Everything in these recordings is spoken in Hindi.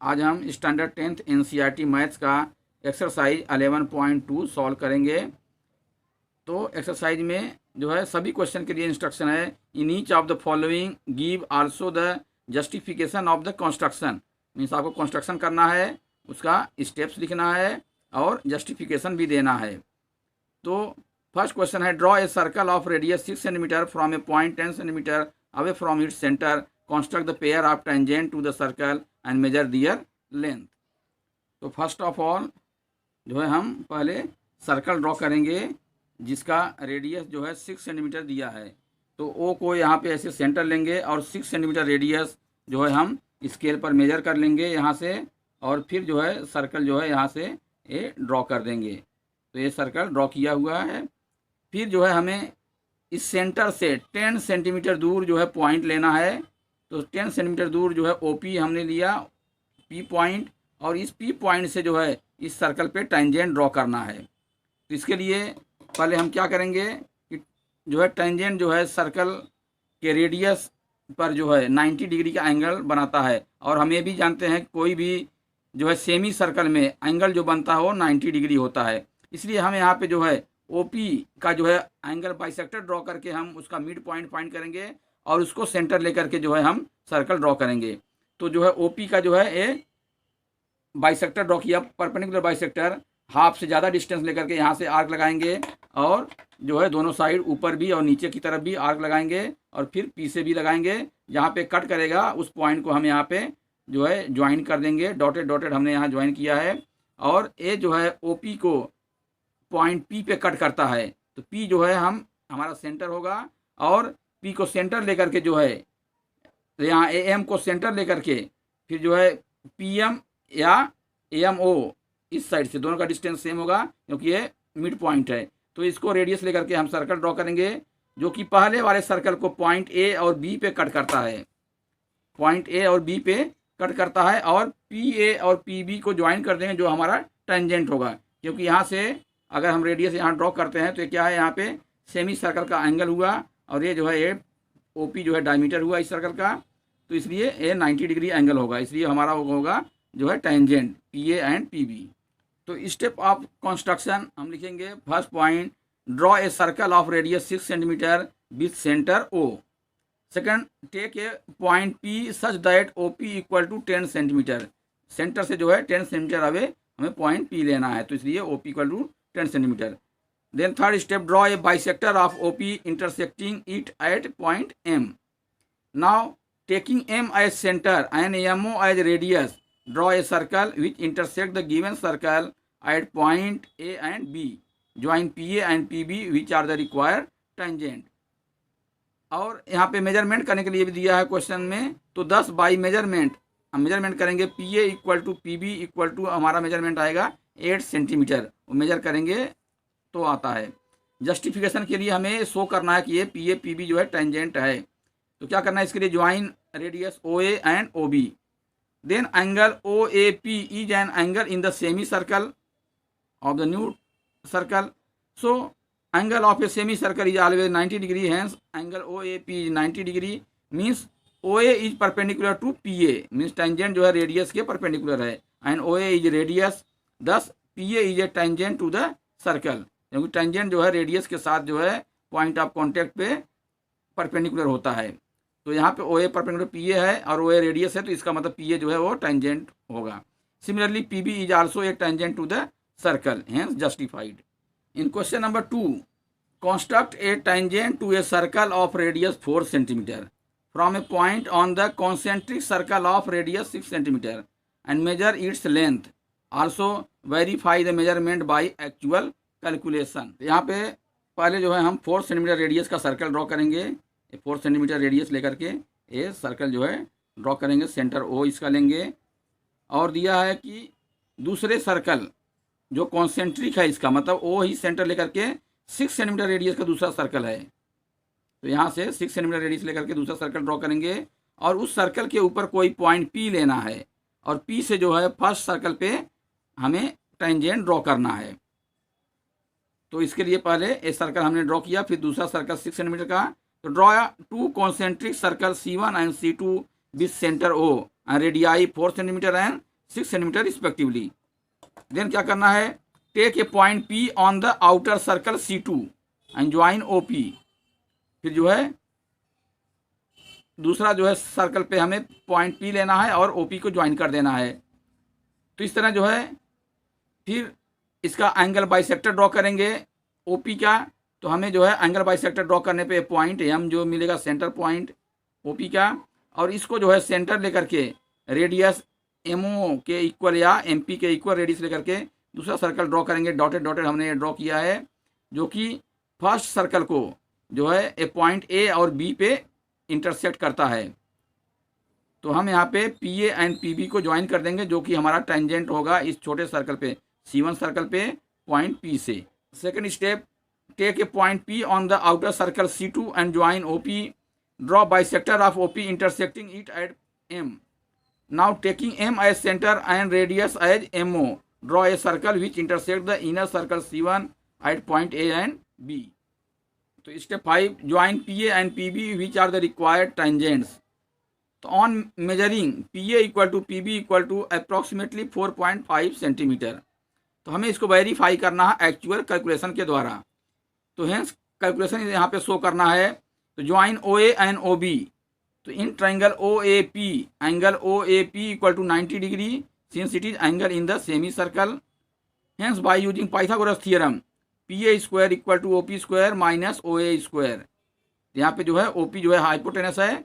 आज हम स्टैंडर्ड 10th एनसीईआरटी मैथ्स का एक्सरसाइज 11.2 सॉल्व करेंगे। तो एक्सरसाइज में जो है सभी क्वेश्चन के लिए इंस्ट्रक्शन है। In each of the following give also the justification of the construction. Means आपको कंस्ट्रक्शन करना है, उसका स्टेप्स लिखना है और जस्टिफिकेशन भी देना है। तो फर्स्ट क्वेश्चन है, draw a circle of radius 6 centimetre from a point 10 centimetre away from its centre, construct the pair of tangent to the circle and measure their length. तो फर्स्ट ऑफ ऑल जो है हम पहले सर्कल ड्रॉ करेंगे जिसका रेडियस जो है 6 सेंटीमीटर दिया है। तो ओ को यहाँ पे ऐसे सेंटर लेंगे और 6 सेंटीमीटर रेडियस जो है हम स्केल पर मेजर कर लेंगे यहाँ से, और फिर जो है सर्कल जो है यहाँ से ये ड्रॉ कर देंगे। तो ये सर्कल ड्रॉ किया हुआ है। फिर जो है हमें इस सेंटर से 10 सेंटीमीटर दूर जो है पॉइंट लेना है। तो 10 सेंटीमीटर दूर जो है ओपी हमने लिया, पी पॉइंट, और इस पी पॉइंट से जो है इस सर्कल पे टेंजेंट ड्रॉ करना है। तो इसके लिए पहले हम क्या करेंगे कि जो है टेंजेंट जो है सर्कल के रेडियस पर जो है 90 डिग्री का एंगल बनाता है, और हम ये भी जानते हैं कोई भी जो है सेमी सर्कल में एंगल जो बनता है वो 90 डिग्री होता है। इसलिए हम यहाँ पे जो है ओपी का जो है एंगल बाइसेक्टर ड्रॉ करके हम उसका मिड पॉइंट फाइंड करेंगे और उसको सेंटर लेकर के जो है हम सर्कल ड्रॉ करेंगे। तो जो है ओपी का जो है ये बाइसेक्टर ड्रॉ किया, परपेंडिकुलर बाइसेक्टर, हाफ से ज़्यादा डिस्टेंस लेकर के यहाँ से आर्क लगाएंगे और जो है दोनों साइड ऊपर भी और नीचे की तरफ भी आर्क लगाएंगे, और फिर पी से भी लगाएंगे। जहाँ पे कट करेगा उस पॉइंट को हम यहाँ पे जो है ज्वाइन कर देंगे। डॉटेड डॉटेड हमने यहाँ ज्वाइन किया है। और ये जो है ओपी को पॉइंट पी पे कट करता है। तो पी जो है हमारा सेंटर होगा, और पी को सेंटर लेकर के जो है यहाँ ए एम को सेंटर लेकर के फिर जो है पी एम या एम ओ इस साइड से दोनों का डिस्टेंस सेम होगा क्योंकि ये मिड पॉइंट है। तो इसको रेडियस लेकर के हम सर्कल ड्रॉ करेंगे जो कि पहले वाले सर्कल को पॉइंट ए और बी पे कट करता है। पॉइंट ए और बी पे कट करता है, और पी ए और पी बी को ज्वाइन कर देंगे जो हमारा टेंजेंट होगा। क्योंकि यहाँ से अगर हम रेडियस यहाँ ड्रॉ करते हैं तो ये क्या है, यहाँ पे सेमी सर्कल का एंगल हुआ, और ये जो है ये ओपी जो है डायमीटर हुआ इस सर्कल का। तो इसलिए ये 90 डिग्री एंगल होगा, इसलिए हमारा होगा जो है tangent P A and P B. तो स्टेप ऑफ कंस्ट्रक्शन हम लिखेंगे। First point, draw a circle of radius 6 centimetre with centre O. Second, take a point P such that O P equal to 10 centimetre. सेंटर से जो है 10 सेंटीमीटर अवे हमें पॉइंट पी लेना है, तो इसलिए O P equal to 10 centimetre. Then third step, draw a bisector of O P intersecting it at point M. Now taking M as centre and M O as radius, draw a circle which intersect the given circle at point A and B. Join PA and PB which are the required tangent. और यहाँ पे मेजरमेंट करने के लिए भी दिया है क्वेश्चन में। तो 10 बाई मेजरमेंट हम मेजरमेंट करेंगे। PA equal to PB equal to हमारा मेजरमेंट आएगा 8 सेंटीमीटर। वो मेजर करेंगे तो आता है। जस्टिफिकेशन के लिए हमें शो करना है कि ये PA PB जो है टेंजेंट है। तो क्या करना है इसके लिए, join radius OA and OB। Then angle OAP is an angle in the semicircle of the new circle. So angle of a semicircle is always 90 degree. Hence angle OAP is 90 degree. Means OA is perpendicular to PA. Means tangent जो है रेडियस के परपेंडिकुलर है, and OA is radius. Thus PA is a tangent to the circle. क्योंकि टेंजेंट जो है रेडियस के साथ जो है पॉइंट ऑफ कॉन्टेक्ट पे परपेंडिकुलर होता है। तो यहाँ पे ओ ए परपेंडिकुलर पी ए है और ओ ए रेडियस है, तो इसका मतलब पी ए जो है वो टेंजेंट होगा। Similarly P B is also a tangent to the circle, hence justified. In question number 2, construct a tangent to a circle of radius 4 centimetre from a point on the concentric circle of radius 6 centimetre and measure its length. Also verify the measurement by actual calculation. यहाँ पे पहले जो है हम 4 सेंटीमीटर रेडियस का सर्कल ड्रॉ करेंगे। 4 सेंटीमीटर रेडियस लेकर के ये सर्कल जो है ड्रॉ करेंगे। सेंटर ओ इसका लेंगे, और दिया है कि दूसरे सर्कल जो कॉन्सेंट्रिक है इसका मतलब ओ ही सेंटर लेकर के 6 सेंटीमीटर रेडियस का दूसरा सर्कल है। तो यहाँ से 6 सेंटीमीटर रेडियस लेकर के दूसरा सर्कल ड्रॉ करेंगे, और उस सर्कल के ऊपर कोई पॉइंट पी लेना है, और पी से जो है फर्स्ट सर्कल पे हमें टेंजेंट ड्रॉ करना है। तो इसके लिए पहले एक सर्कल हमने ड्रॉ किया, फिर दूसरा सर्कल 6 सेंटीमीटर का। तो draw 2 concentric circle C1 and C2 with center O and radii 4 cm and 6 centimetre respectively. Then क्या करना है, take a point P on the outer circle C2 and join OP। फिर जो है दूसरा जो है सर्कल पे हमें पॉइंट P लेना है और OP को ज्वाइन कर देना है। तो इस तरह जो है फिर इसका एंगल बाइसेक्टर ड्रॉ करेंगे OP का। तो हमें जो है एंगल बाइसेक्टर ड्रॉ करने पे पॉइंट M जो मिलेगा सेंटर पॉइंट OP का, और इसको जो है सेंटर लेकर के रेडियस MO के इक्वल या MP के इक्वल रेडियस लेकर के दूसरा सर्कल ड्रॉ करेंगे। डॉटेड डॉटेड हमने ड्रॉ किया है, जो कि फर्स्ट सर्कल को जो है ए पॉइंट A और B पे इंटरसेक्ट करता है। तो हम यहाँ पे PA एंड PB को ज्वाइन कर देंगे, जो कि हमारा टेंजेंट होगा इस छोटे सर्कल पे C1 सर्कल पे पॉइंट P से। Second step, take a point P on the outer circle C2 and join OP। Draw bisector of OP intersecting it at M। Now taking M as center and radius as MO, draw a circle which intersect the inner circle C1 at point A and B. तो step 5, join PA and PB which are the required tangents. तो on measuring PA equal to PB equal to approximately 4.5 centimetre. तो हमें इसको वेरीफाई करना है एक्चुअल कैलकुलेशन के द्वारा। तो हेंस कैलकुलेशन यहाँ पे शो करना है। तो ज्वाइन OA एंड OB। तो in triangle OAP, angle OAP equal to 90 degree since it is angle in the semicircle. Hence by using Pythagoras theorem PA square equal to OP square minus OA square. यहाँ पे जो है OP जो है हाइपोटेनस है,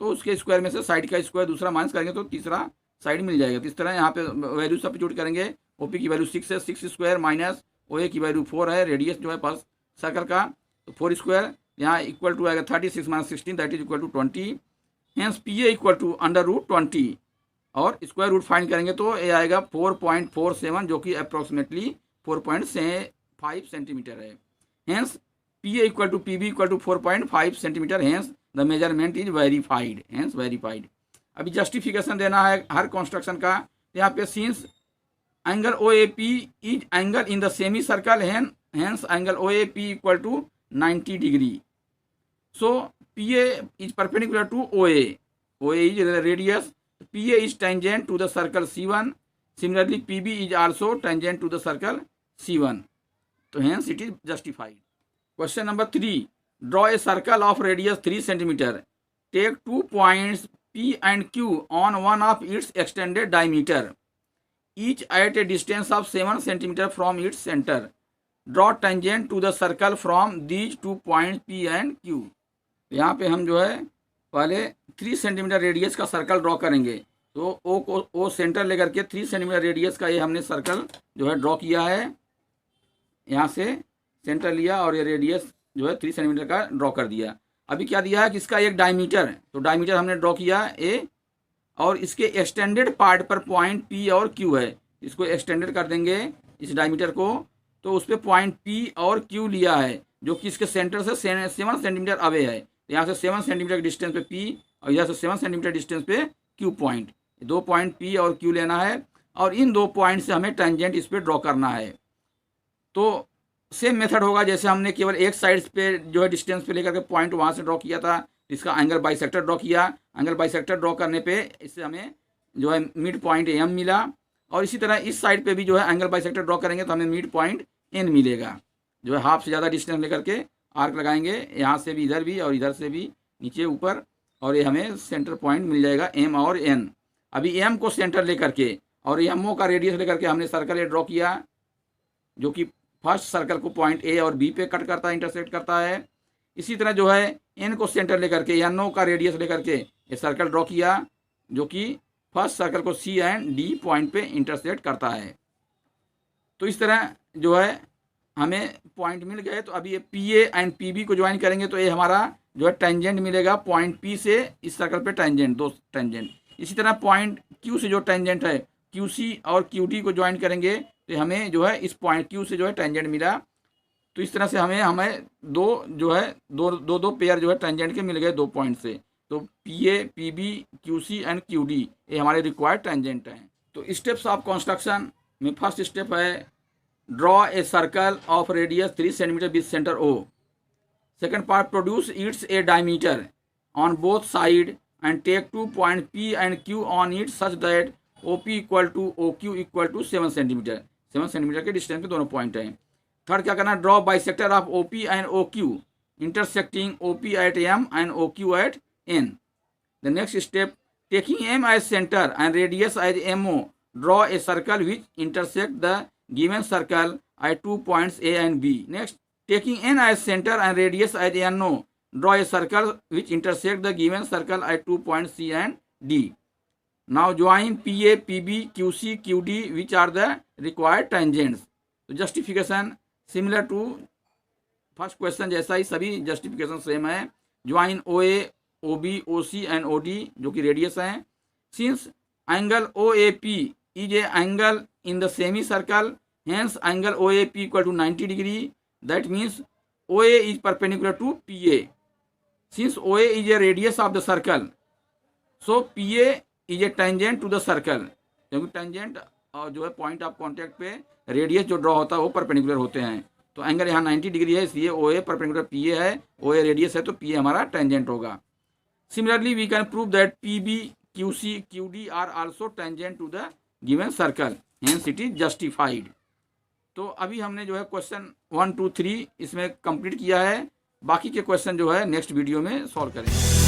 तो उसके स्क्वायर में से साइड का स्क्वायर दूसरा माइनस करेंगे तो तीसरा साइड मिल जाएगा। तो इस तरह यहाँ पे वैल्यू सब्स्टिट्यूट करेंगे। OP की वैल्यू 6 है, 6 स्क्वायर माइनस OA की वैल्यू 4 है, रेडियस जो है फर्स्ट सर्कल का, तो 4 स्क्वायर यहाँ इक्वल टू आएगा 36 minus 16 that is equal to 20। Hence PA equal to √20 और स्क्वायर रूट फाइंड करेंगे तो ये आएगा 4.47, जो कि अप्रोक्सीमेटली 4.5 सेंटीमीटर है। Hence PA equal to PB equal to 4.5 centimetre. Hence the measurement is verified. Hence verified. अभी जस्टिफिकेशन देना है हर कंस्ट्रक्शन का। यहाँ पे since angle OAP is angle in the semicircle, hence angle OAP equal to 90 degree. So PA is perpendicular to OA. OA is the radius. PA is tangent to the circle C1. Similarly, PB is also tangent to the circle C1. So hence it is justified. Question number 3. Draw a circle of radius 3 cm. Take 2 points P and Q on one of its extended diameter, each at a distance of 7 cm from its center. Draw tangent to the circle from these 2 points P and Q. यहाँ पे हम जो है पहले 3 सेंटीमीटर रेडियस का सर्कल ड्रॉ करेंगे। तो O सेंटर लेकर के 3 सेंटीमीटर रेडियस का ये हमने सर्कल जो है ड्रॉ किया है। यहाँ से सेंटर लिया और ये रेडियस जो है 3 सेंटीमीटर का ड्रॉ कर दिया। अभी क्या दिया है कि इसका एक डायमीटर है, तो डायमीटर हमने ड्रॉ किया A, और इसके एक्सटेंडेड पार्ट पर पॉइंट P और Q है। इसको एक्सटेंडेड कर देंगे इस डायमीटर को, तो उस पर पॉइंट P और Q लिया है, जो कि इसके सेंटर से 7 सेंटीमीटर अवे है। यहाँ से 7 सेंटीमीटर डिस्टेंस पे P और यहाँ से 7 सेंटीमीटर डिस्टेंस पे Q पॉइंट, 2 पॉइंट P और Q लेना है, और इन 2 पॉइंट से हमें टेंजेंट इस पर ड्रॉ करना है। तो सेम मेथड होगा जैसे हमने केवल एक साइड पे जो है डिस्टेंस पे लेकर के पॉइंट वहाँ से ड्रॉ किया था, इसका एंगल बाइसेक्टर ड्रॉ किया। एंगल बाइसेक्टर ड्रॉ करने पे इससे हमें जो है मिड पॉइंट M मिला, और इसी तरह इस साइड पे भी जो है एंगल बाइसेक्टर ड्रॉ करेंगे तो हमें मिड पॉइंट N मिलेगा। जो है हाफ से ज़्यादा डिस्टेंस लेकर के आर्क लगाएंगे, यहाँ से भी इधर भी और इधर से भी नीचे ऊपर, और ये हमें सेंटर पॉइंट मिल जाएगा M और N। अभी M को सेंटर लेकर के और MO का रेडियस लेकर के हमने सर्कल ये ड्रॉ किया, जो कि फर्स्ट सर्कल को पॉइंट A और B पे कट करता है, इंटरसेक्ट करता है। इसी तरह जो है N को सेंटर लेकर के NO का रेडियस लेकर के ये सर्कल ड्रॉ किया, जो कि फर्स्ट सर्कल को C एंड D पॉइंट पे इंटरसेक्ट करता है। तो इस तरह जो है हमें पॉइंट मिल गए। तो अभी ये PA एंड PB को ज्वाइन करेंगे तो ये हमारा जो है टेंजेंट मिलेगा पॉइंट P से इस सर्कल पे टेंजेंट, 2 टेंजेंट। इसी तरह पॉइंट Q से जो टेंजेंट है QC और QD को ज्वाइन करेंगे तो हमें जो है इस पॉइंट Q से जो है टेंजेंट मिला। तो इस तरह से हमें दो पेयर जो है टेंजेंट के मिल गए 2 पॉइंट से। तो PA, PB, QC and QD ये हमारे रिक्वायर्ड टेंजेंट हैं। तो स्टेप्स ऑफ कंस्ट्रक्शन में फर्स्ट स्टेप है draw a circle of radius 3 centimetre with centre O। Second part, produce its a diameter on both side and take 2 point P and Q on it such that O P equal to O Q equal to 7 centimetre, 7 centimetre के डिस्टेंस पे दोनों पॉइंट हैं। थर्ड क्या करना, draw bisector of O P and O Q intersecting O P at M and O Q at N. The next step, taking M as center and radius as MO, draw a circle which intersect the given circle at 2 points A and B. Next, taking N as center and radius as NO, draw a circle which intersect the given circle at 2 points C and D. Now join PA, PB, QC, QD, which are the required tangents. So justification similar to first question जैसा ही सभी जस्टिफिकेशन सेम है। Join OA, OB, OC and OD जो कि रेडियस हैं। Since angle OAP is a angle in the semicircle, hence angle OAP equal to 90 degree, that means OA is perpendicular to PA। Since OA is a radius of the circle, so PA is a tangent to the circle, क्योंकि टेंजेंट और जो है पॉइंट ऑफ कॉन्टैक्ट पे रेडियस जो ड्रॉ होता है वो परपेंडिकुलर होते हैं। तो एंगल यहाँ 90 डिग्री है, इसलिए OA परपेंडिकुलर PA है, OA रेडियस है तो PA हमारा टेंजेंट होगा। Similarly we can prove that PB, QC, QD are also tangent to the given circle, hence it is justified. तो अभी हमने जो है क्वेश्चन 1, 2, 3 इसमें कंप्लीट किया है। बाकी के क्वेश्चन जो है नेक्स्ट वीडियो में सॉल्व करेंगे।